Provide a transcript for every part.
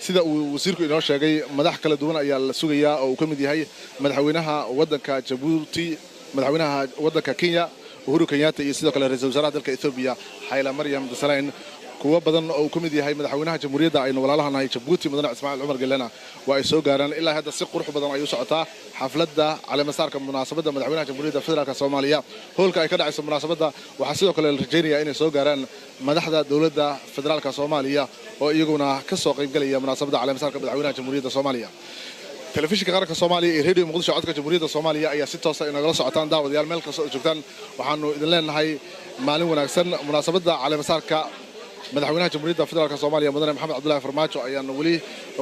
sida uu wasiirku inoo sheegay madax kala duwan ayaa la sugayaa oo uu ka mid yahay madaxweynaha waddanka Djibouti madaxweynaha waddanka Kenya Uhuru Kenyatta iyo sidoo kale ra'iisul wasaaraha dalka Ethiopia Haile Mariam Desalegn kuwa badan oo ka mid yahay madaxweynaha jamhuuriyadda aynu walaalahanahay Djibouti mudane Ismaaciil Cumar Gelena waa ay soo gaaraan ilaa hadda si qurux badan ay u socotaa xafladda caleemasaarka munaasabadda madaxweynaha jamhuuriyadda federaalka Soomaaliya hoolka ay ka dhacayso munaasabadda waxa sidoo kale la rajaynayaa inay soo gaaraan madaxda dawladda federaalka Soomaaliya oo iyaguna ka soo qayb galaya munaasabadda caleemasaarka madaxweynaha jamhuuriyadda Soomaaliya telefishinka qaranka Soomaaliya iyo radio Muqdisho codka jamhuuriyadda Soomaaliya ayaa si toos ah inagala socotaan daawadayaal meel kasta oo joogtaan waxaanu idin leenahay maalin wanaagsan munaasabadda caleemasaarka madaxweynaha jamhuuriyadda federaalka Soomaaliya mudane Maxamed Cabdullaahi Farmaajo ayaan wali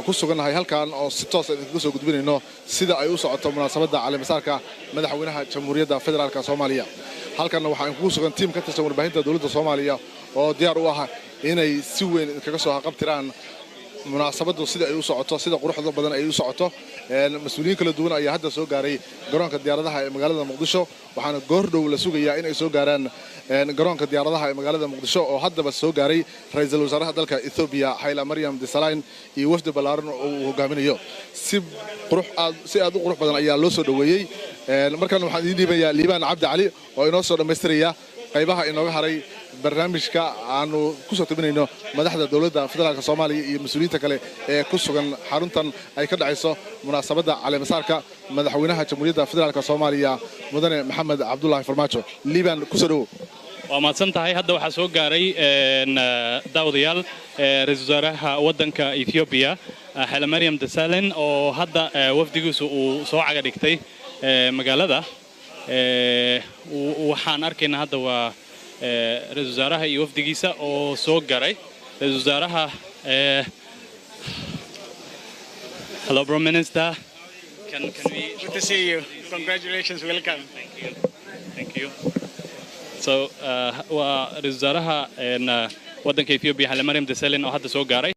ku sugannahay halkaan oo si toos ah idinku soo gudbinayno sida ay u socoto munaasabadda caleemasaarka madaxweynaha jamhuuriyadda federaalka Soomaaliya halkaan waxaan ku sugan tiim ka tirsan warbaahinta dawladda Soomaaliya oo diyaar u ah inay si weyn kaga soo qabtiraan munaasabadu sida ay u socoto sida quruxda badan ay u socoto mas'uuliyiin kala duwan ayaa hadda soo gaaray garoonka diyaaradaha ee magaalada Muqdisho waxaana goor dhow la sugayaa in ay soo gaaraan garoonka diyaaradaha ee magaalada Muqdisho oo haddaba soo gaaray ra'iisul wasaaraha dalka Ethiopia Haile Mariam Desalegn iyo wafdi ballaaran oo uu hogaaminayo si aad u qurux badan ayaa loo soo dhaweeyay markaan waxaan idin dhiibayaa Liibaan Cabdi Cali oo inoo soo dhameystiraya qaybaha inooga haray barnaamijka aanu ku soo tabinayno madaxda dawladda federaalka Soomaaliya iyo mas'uuliyiinta kale ee ku sugan xaruntan ay ka dhacayso munaasabadda caleemasaarka madaxweynaha jamhuuriyadda federaalka Soomaaliya mudane Maxamed Cabdullaahi Farmaajo Liibaan ku soo dhawow waa mahadsan tahay hadda waxaa soo gaaray daawadayaal ra'iisul wasaaraha waddanka Ethiopia Haile Mariam Desalegn oo hadda wafdigiisu uu soo caga dhigtay magaalada waxaan arkaynaa hadda waa ra'iisul wasaaraha iyo wafdigiisa oo soo garay ra'iisul wasaaraha hello Prime Minister can we good to see you congratulations welcome thank you so waa ra'iisul wasaaraha waddanka Ethiopia Haile Mariam Desalegn oo hadda soo gaaray